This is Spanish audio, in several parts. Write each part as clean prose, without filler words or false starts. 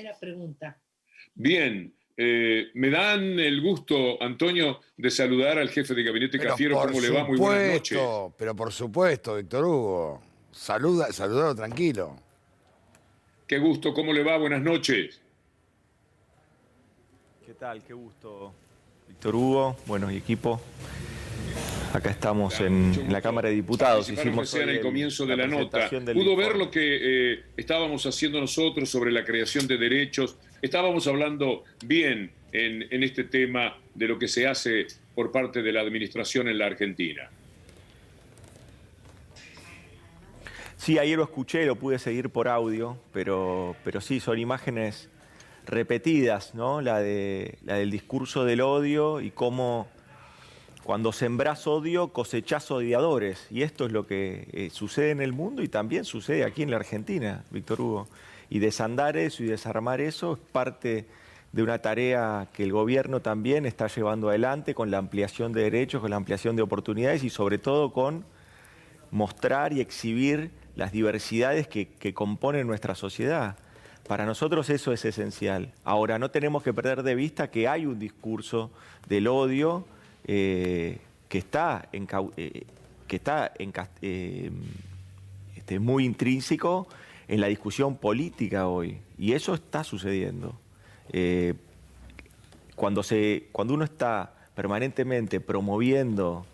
primera pregunta. Bien, me dan el gusto, Antonio, de saludar al jefe de gabinete Cafiero. ¿Cómo le va? Muy buenas noches. Pero por supuesto, Víctor Hugo. Saludalo tranquilo. Qué gusto, ¿cómo le va? Buenas noches. ¿Qué tal? Qué gusto, Víctor Hugo, bueno, y equipo. Acá estamos en la Cámara de Diputados. Hicimos en el comienzo de la nota. Pudo ver lo que estábamos haciendo nosotros sobre la creación de derechos. Estábamos hablando bien en este tema de lo que se hace por parte de la administración en la Argentina. Sí, ayer lo escuché, lo pude seguir por audio, pero sí, son imágenes repetidas, ¿no? La del discurso del odio y cómo cuando sembrás odio cosechás odiadores. Y esto es lo que sucede en el mundo y también sucede aquí en la Argentina, Víctor Hugo. Y desandar eso y desarmar eso es parte de una tarea que el gobierno también está llevando adelante con la ampliación de derechos, con la ampliación de oportunidades y sobre todo con mostrar y exhibir las diversidades que componen nuestra sociedad. Para nosotros eso es esencial. Ahora, no tenemos que perder de vista que hay un discurso del odio que está muy intrínseco en la discusión política hoy. Y eso está sucediendo. Cuando uno está permanentemente promoviendo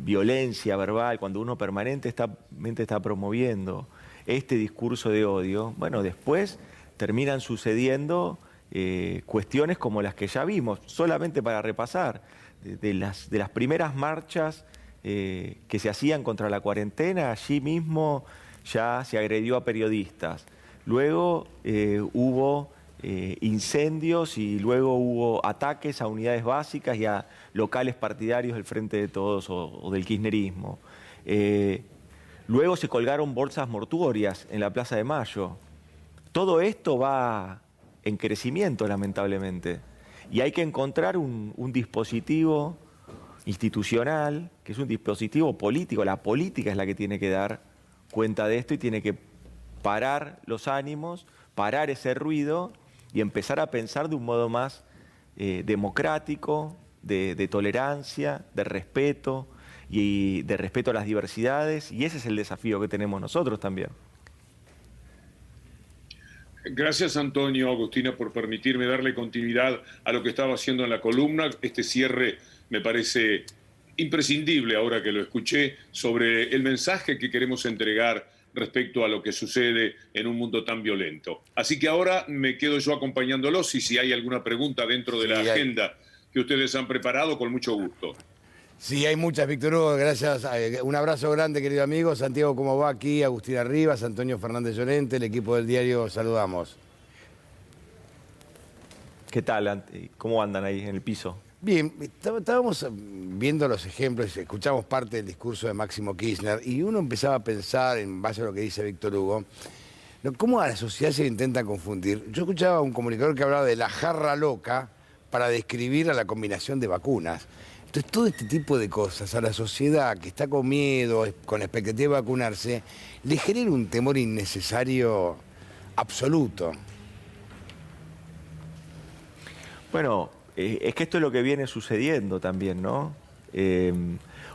violencia verbal, cuando uno permanentemente está promoviendo este discurso de odio, bueno, después terminan sucediendo cuestiones como las que ya vimos, solamente para repasar, de las primeras marchas que se hacían contra la cuarentena, allí mismo ya se agredió a periodistas. Luego hubo incendios y luego hubo ataques a unidades básicas y a locales partidarios del Frente de Todos o del kirchnerismo. Luego se colgaron bolsas mortuorias en la Plaza de Mayo. Todo esto va en crecimiento, lamentablemente. Y hay que encontrar un dispositivo institucional, que es un dispositivo político. La política es la que tiene que dar cuenta de esto y tiene que parar los ánimos, parar ese ruido y empezar a pensar de un modo más democrático, de tolerancia, de respeto y de respeto a las diversidades. Y ese es el desafío que tenemos nosotros también. Gracias, Antonio, Agustina, por permitirme darle continuidad a lo que estaba haciendo en la columna. Este cierre me parece imprescindible ahora que lo escuché sobre el mensaje que queremos entregar respecto a lo que sucede en un mundo tan violento. Así que ahora me quedo yo acompañándolos y si hay alguna pregunta dentro de la agenda que ustedes han preparado, con mucho gusto. Sí, hay muchas, Víctor Hugo, gracias. Un abrazo grande, querido amigo. Santiago, ¿cómo va aquí? Agustina Rivas, Antonio Fernández Llorente, el equipo del diario, saludamos. ¿Qué tal? ¿Cómo andan ahí en el piso? Bien, estábamos viendo los ejemplos, escuchamos parte del discurso de Máximo Kirchner y uno empezaba a pensar, en base a lo que dice Víctor Hugo, cómo a la sociedad se le intenta confundir. Yo escuchaba a un comunicador que hablaba de la jarra loca para describir a la combinación de vacunas. Entonces, todo este tipo de cosas a la sociedad que está con miedo, con expectativa de vacunarse, le genera un temor innecesario absoluto. Bueno, es que esto es lo que viene sucediendo también, ¿no?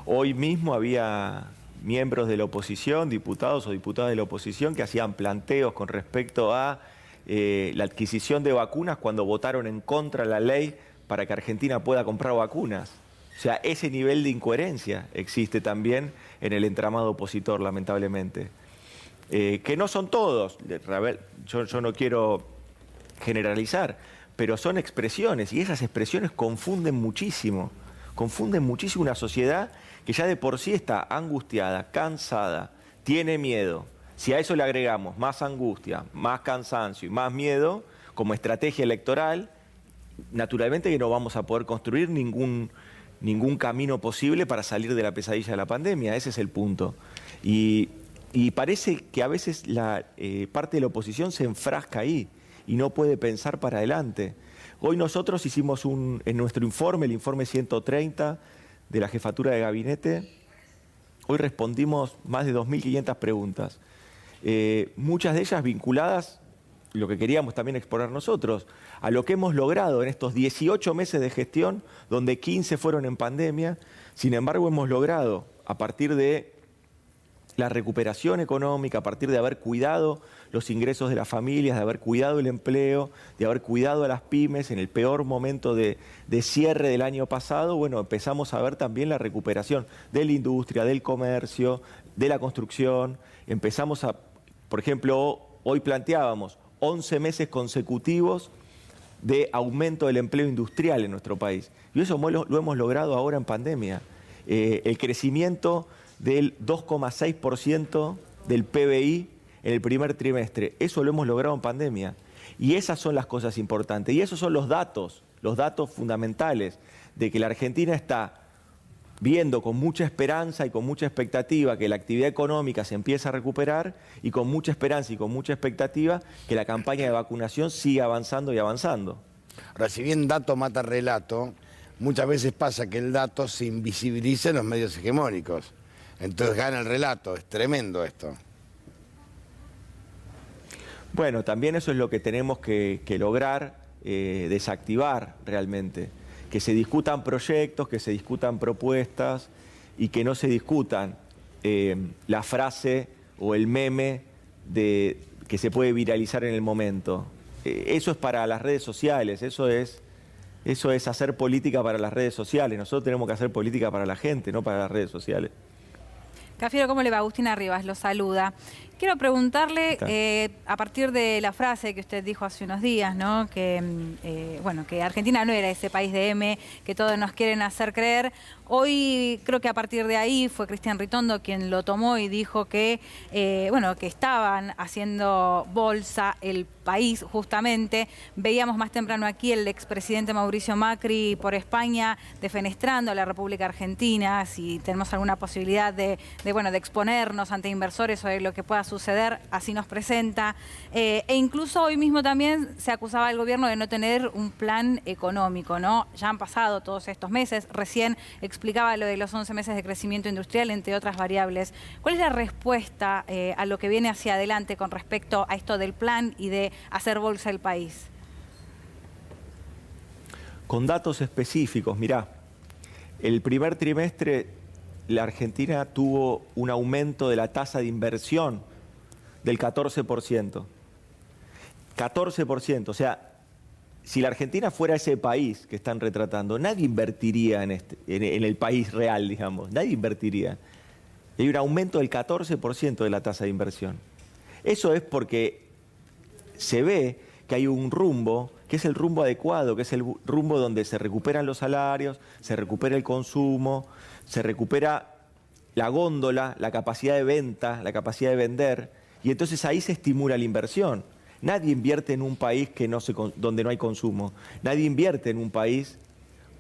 Hoy mismo había miembros de la oposición, diputados o diputadas de la oposición, que hacían planteos con respecto a la adquisición de vacunas cuando votaron en contra de la ley para que Argentina pueda comprar vacunas. O sea, ese nivel de incoherencia existe también en el entramado opositor, lamentablemente. Que no son todos, yo no quiero generalizar, pero son expresiones y esas expresiones confunden muchísimo una sociedad que ya de por sí está angustiada, cansada, tiene miedo. Si a eso le agregamos más angustia, más cansancio y más miedo como estrategia electoral, naturalmente que no vamos a poder construir ningún camino posible para salir de la pesadilla de la pandemia. Ese es el punto. Y parece que a veces la parte de la oposición se enfrasca ahí y no puede pensar para adelante. Hoy nosotros hicimos en nuestro informe, el informe 130 de la Jefatura de Gabinete, hoy respondimos más de 2.500 preguntas, muchas de ellas vinculadas lo que queríamos también exponer nosotros, a lo que hemos logrado en estos 18 meses de gestión, donde 15 fueron en pandemia. Sin embargo, hemos logrado, a partir de la recuperación económica, a partir de haber cuidado los ingresos de las familias, de haber cuidado el empleo, de haber cuidado a las pymes en el peor momento de cierre del año pasado, bueno, empezamos a ver también la recuperación de la industria, del comercio, de la construcción. Empezamos a, por ejemplo, hoy planteábamos 11 meses consecutivos de aumento del empleo industrial en nuestro país. Y eso lo hemos logrado ahora en pandemia. El crecimiento del 2,6% del PBI en el primer trimestre. Eso lo hemos logrado en pandemia. Y esas son las cosas importantes. Y esos son los datos fundamentales de que la Argentina está viendo con mucha esperanza y con mucha expectativa que la actividad económica se empieza a recuperar, y con mucha esperanza y con mucha expectativa que la campaña de vacunación siga avanzando y avanzando. Ahora, si bien dato mata relato, muchas veces pasa que el dato se invisibiliza en los medios hegemónicos. Entonces gana el relato. Es tremendo esto. Bueno, también eso es lo que tenemos que lograr, desactivar realmente. Que se discutan proyectos, que se discutan propuestas y que no se discutan la frase o el meme que se puede viralizar en el momento. Eso es para las redes sociales, eso es hacer política para las redes sociales. Nosotros tenemos que hacer política para la gente, no para las redes sociales. Cafiero, ¿cómo le va? Agustina Rivas lo saluda. Quiero preguntarle, a partir de la frase que usted dijo hace unos días, ¿no? Que Argentina no era ese país de M que todos nos quieren hacer creer. Hoy creo que a partir de ahí fue Cristian Ritondo quien lo tomó y dijo que, que estaban haciendo bolsa el país justamente. Veíamos más temprano aquí el expresidente Mauricio Macri por España defenestrando a la República Argentina, si tenemos alguna posibilidad de exponernos ante inversores sobre lo que pueda suceder, así nos presenta. E incluso hoy mismo también se acusaba al gobierno de no tener un plan económico, ¿no? Ya han pasado todos estos meses, recién explicaba lo de los 11 meses de crecimiento industrial, entre otras variables. ¿Cuál es la respuesta a lo que viene hacia adelante con respecto a esto del plan y de hacer bolsa el país? Con datos específicos, mirá, el primer trimestre la Argentina tuvo un aumento de la tasa de inversión del 14%. 14%, o sea, si la Argentina fuera ese país que están retratando, nadie invertiría en el país real, digamos, nadie invertiría. Y hay un aumento del 14% de la tasa de inversión. Eso es porque se ve que hay un rumbo, que es el rumbo adecuado, que es el rumbo donde se recuperan los salarios, se recupera el consumo, se recupera la góndola, la capacidad de venta, la capacidad de vender, y entonces ahí se estimula la inversión. Nadie invierte en un país donde no hay consumo. Nadie invierte en un país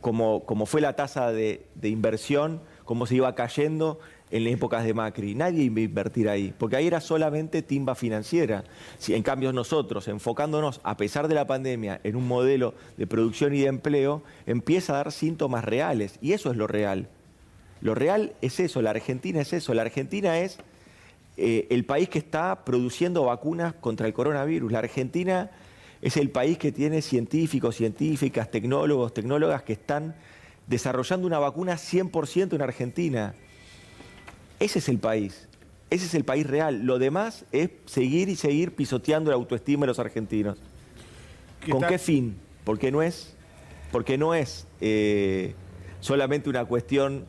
como fue la tasa de inversión, como se iba cayendo en las épocas de Macri. Nadie iba a invertir ahí, porque ahí era solamente timba financiera. En cambio nosotros, enfocándonos, a pesar de la pandemia, en un modelo de producción y de empleo, empieza a dar síntomas reales, y eso es lo real. Lo real es eso, la Argentina es eso. La Argentina es el país que está produciendo vacunas contra el coronavirus. La Argentina es el país que tiene científicos, científicas, tecnólogos, tecnólogas que están desarrollando una vacuna 100% en Argentina. Ese es el país real. Lo demás es seguir pisoteando la autoestima de los argentinos. ¿Con qué fin? Porque no es solamente una cuestión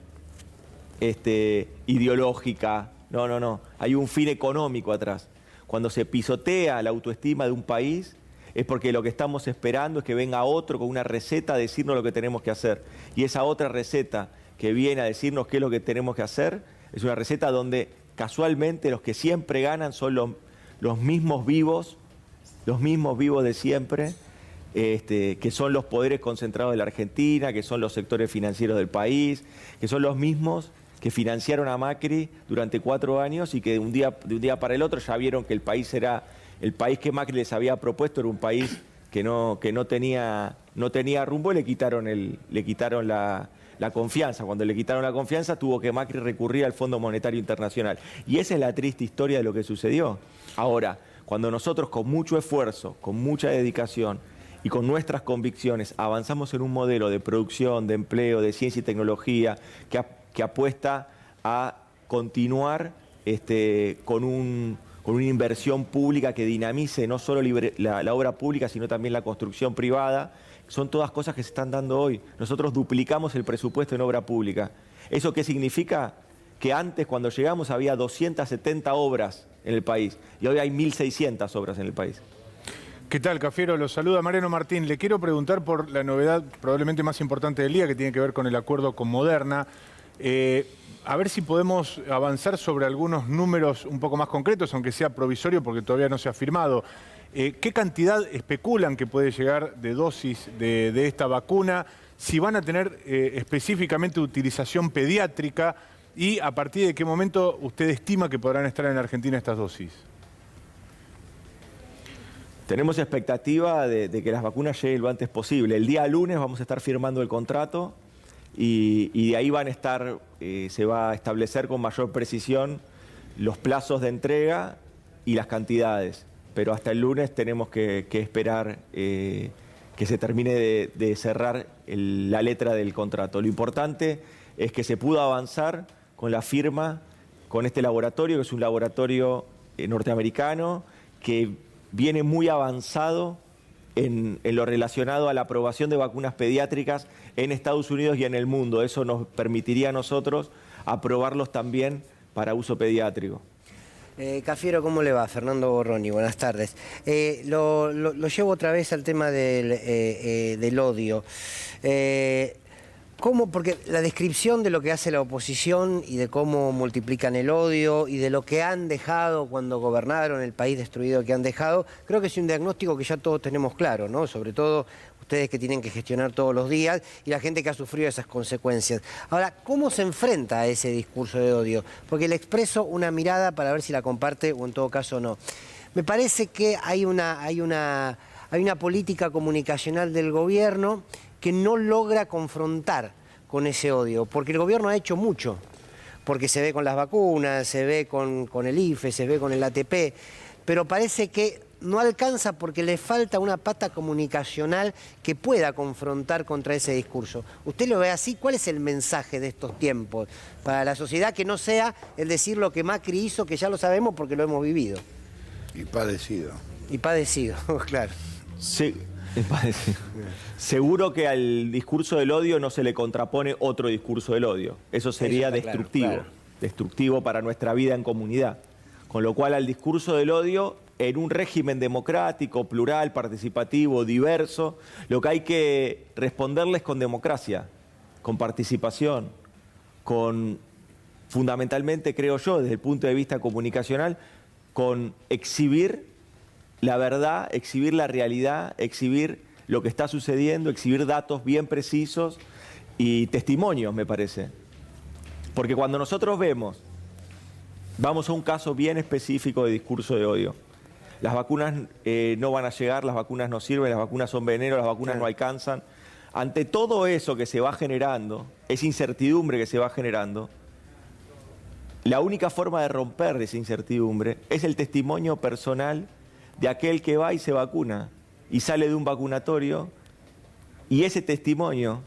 ideológica. No. Hay un fin económico atrás. Cuando se pisotea la autoestima de un país es porque lo que estamos esperando es que venga otro con una receta a decirnos lo que tenemos que hacer. Y esa otra receta que viene a decirnos qué es lo que tenemos que hacer es una receta donde casualmente los que siempre ganan son los mismos vivos de siempre, que son los poderes concentrados de la Argentina, que son los sectores financieros del país, que son los mismos que financiaron a Macri durante 4 años y que de un día para el otro ya vieron que el país que Macri les había propuesto era un país que no tenía rumbo, y le quitaron la confianza. Cuando le quitaron la confianza tuvo que Macri recurrir al Fondo Monetario Internacional. Y esa es la triste historia de lo que sucedió. Ahora, Cuando nosotros con mucho esfuerzo, con mucha dedicación y con nuestras convicciones avanzamos en un modelo de producción, de empleo, de ciencia y tecnología que apuesta a continuar con una inversión pública que dinamice no solo la obra pública, sino también la construcción privada. Son todas cosas que se están dando hoy. Nosotros duplicamos el presupuesto en obra pública. ¿Eso qué significa? Que antes, cuando llegamos, había 270 obras en el país y hoy hay 1.600 obras en el país. ¿Qué tal, Cafiero? Los saluda Mariano Martín. Le quiero preguntar por la novedad probablemente más importante del día, que tiene que ver con el acuerdo con Moderna. A ver si podemos avanzar sobre algunos números un poco más concretos, aunque sea provisorio porque todavía no se ha firmado. ¿Qué cantidad especulan que puede llegar de dosis de esta vacuna? Si van a tener específicamente utilización pediátrica y a partir de qué momento usted estima que podrán estar en Argentina estas dosis. Tenemos expectativa de que las vacunas lleguen lo antes posible. El día lunes vamos a estar firmando el contrato y de ahí van a estar, se va a establecer con mayor precisión los plazos de entrega y las cantidades. Pero hasta el lunes tenemos que esperar que se termine de cerrar la letra del contrato. Lo importante es que se pudo avanzar con la firma con este laboratorio, que es un laboratorio norteamericano que viene muy avanzado en lo relacionado a la aprobación de vacunas pediátricas en Estados Unidos y en el mundo. Eso nos permitiría a nosotros aprobarlos también para uso pediátrico. Cafiero, ¿cómo le va? Fernando Borroni, buenas tardes. Lo llevo otra vez al tema del odio. ¿Cómo? Porque la descripción de lo que hace la oposición y de cómo multiplican el odio y de lo que han dejado cuando gobernaron, el país destruido que han dejado, creo que es un diagnóstico que ya todos tenemos claro, ¿no? Sobre todo ustedes que tienen que gestionar todos los días y la gente que ha sufrido esas consecuencias. Ahora, ¿cómo se enfrenta a ese discurso de odio? Porque le expreso una mirada para ver si la comparte o en todo caso no. Me parece que hay una política comunicacional del gobierno que no logra confrontar con ese odio, porque el gobierno ha hecho mucho, porque se ve con las vacunas, se ve con el IFE, se ve con el ATP, pero parece que no alcanza porque le falta una pata comunicacional que pueda confrontar contra ese discurso. ¿Usted lo ve así? ¿Cuál es el mensaje de estos tiempos para la sociedad que no sea el decir lo que Macri hizo, que ya lo sabemos porque lo hemos vivido? Y padecido. Y padecido, claro. Sí. Seguro que al discurso del odio no se le contrapone otro discurso del odio. Eso sería destructivo, claro. Destructivo para nuestra vida en comunidad. Con lo cual al discurso del odio, en un régimen democrático, plural, participativo, diverso, lo que hay que responderles con democracia, con participación, con, fundamentalmente creo yo, desde el punto de vista comunicacional, con exhibir la verdad, exhibir la realidad, exhibir lo que está sucediendo, exhibir datos bien precisos y testimonios, me parece. Porque cuando nosotros vamos a un caso bien específico de discurso de odio. Las vacunas no van a llegar, las vacunas no sirven, las vacunas son veneno, las vacunas no alcanzan. Ante todo eso que se va generando, esa incertidumbre que se va generando, la única forma de romper esa incertidumbre es el testimonio personal de aquel que va y se vacuna y sale de un vacunatorio, y ese testimonio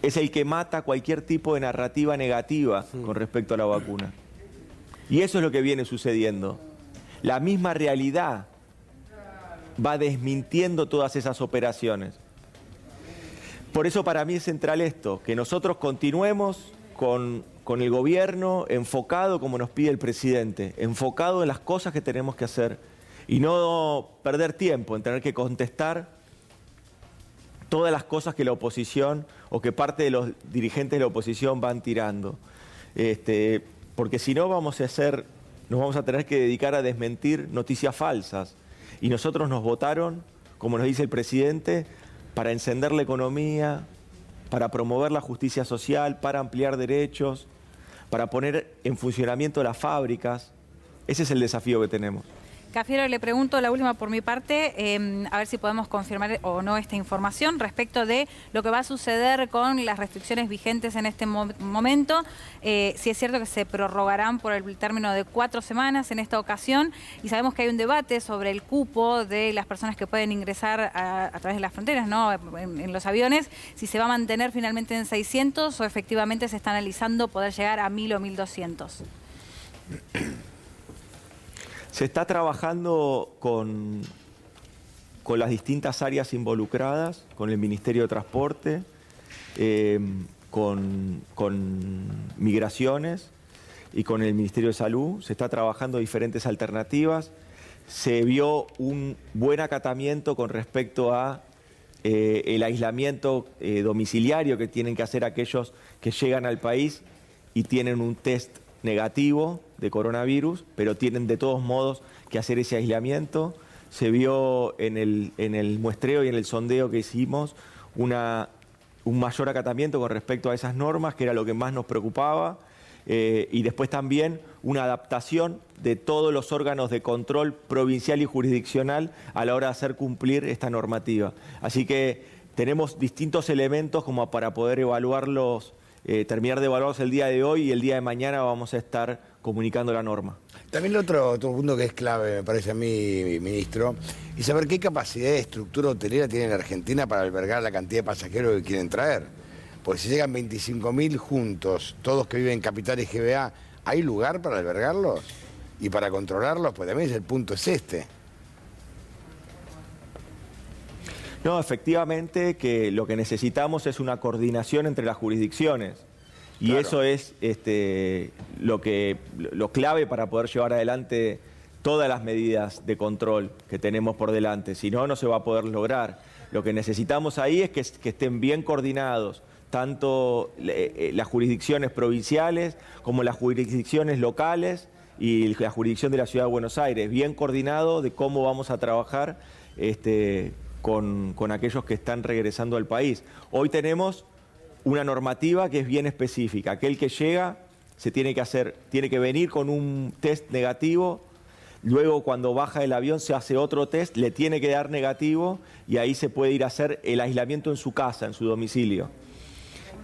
es el que mata cualquier tipo de narrativa negativa con respecto a la vacuna. Y eso es lo que viene sucediendo. La misma realidad va desmintiendo todas esas operaciones. Por eso para mí es central esto, que nosotros continuemos con el gobierno enfocado como nos pide el presidente, enfocado en las cosas que tenemos que hacer, y no perder tiempo en tener que contestar todas las cosas que la oposición o que parte de los dirigentes de la oposición van tirando. Porque si no nos vamos a tener que dedicar a desmentir noticias falsas. Y nosotros nos votaron, como nos dice el presidente, para encender la economía, para promover la justicia social, para ampliar derechos, para poner en funcionamiento las fábricas. Ese es el desafío que tenemos. Cafiero, le pregunto la última por mi parte, a ver si podemos confirmar o no esta información respecto de lo que va a suceder con las restricciones vigentes en este momento. Si es cierto que se prorrogarán por el término de 4 semanas en esta ocasión, y sabemos que hay un debate sobre el cupo de las personas que pueden ingresar a través de las fronteras, ¿no? En los aviones, si se va a mantener finalmente en 600 o efectivamente se está analizando poder llegar a 1000 o 1200. Se está trabajando con las distintas áreas involucradas, con el Ministerio de Transporte, con Migraciones y con el Ministerio de Salud. Se está trabajando diferentes alternativas. Se vio un buen acatamiento con respecto a el aislamiento domiciliario que tienen que hacer aquellos que llegan al país y tienen un test negativo de coronavirus, pero tienen de todos modos que hacer ese aislamiento. Se vio en el muestreo y en el sondeo que hicimos un mayor acatamiento con respecto a esas normas, que era lo que más nos preocupaba, y después también una adaptación de todos los órganos de control provincial y jurisdiccional a la hora de hacer cumplir esta normativa. Así que tenemos distintos elementos como para poder evaluarlos, terminar de evaluarlos el día de hoy, y el día de mañana vamos a estar comunicando la norma. También el otro punto que es clave, me parece a mí, ministro, es saber qué capacidad de estructura hotelera tiene la Argentina para albergar la cantidad de pasajeros que quieren traer. Porque si llegan 25.000 juntos, todos que viven en Capital y GBA, ¿hay lugar para albergarlos y para controlarlos? Pues también el punto es este. No, efectivamente que lo que necesitamos es una coordinación entre las jurisdicciones. Y claro, eso es lo clave para poder llevar adelante todas las medidas de control que tenemos por delante. Si no, no se va a poder lograr. Lo que necesitamos ahí es que estén bien coordinados tanto las jurisdicciones provinciales como las jurisdicciones locales y la jurisdicción de la Ciudad de Buenos Aires, bien coordinado de cómo vamos a trabajar con aquellos que están regresando al país. Hoy tenemos una normativa que es bien específica. Aquel que llega tiene que venir con un test negativo. Luego, cuando baja del avión, se hace otro test, le tiene que dar negativo y ahí se puede ir a hacer el aislamiento en su casa, en su domicilio.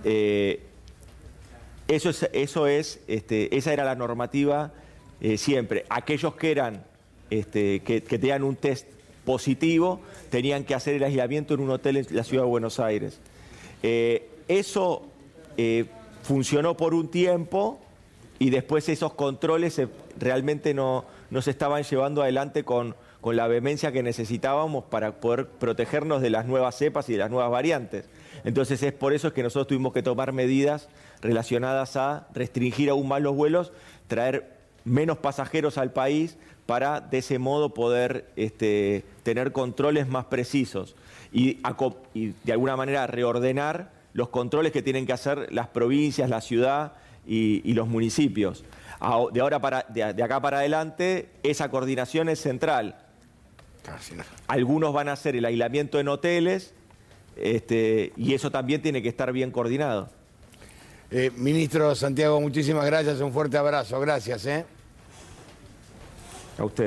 Esa era la normativa siempre. Aquellos que que tenían un test positivo tenían que hacer el aislamiento en un hotel en la Ciudad de Buenos Aires. Eso funcionó por un tiempo y después esos controles realmente no se estaban llevando adelante con la vehemencia que necesitábamos para poder protegernos de las nuevas cepas y de las nuevas variantes. Entonces es por eso que nosotros tuvimos que tomar medidas relacionadas a restringir aún más los vuelos, traer menos pasajeros al país para de ese modo poder tener controles más precisos y de alguna manera reordenar los controles que tienen que hacer las provincias, la ciudad y los municipios. De acá para adelante, esa coordinación es central. Algunos van a hacer el aislamiento en hoteles y eso también tiene que estar bien coordinado. Ministro Santiago, muchísimas gracias, un fuerte abrazo, gracias. A usted.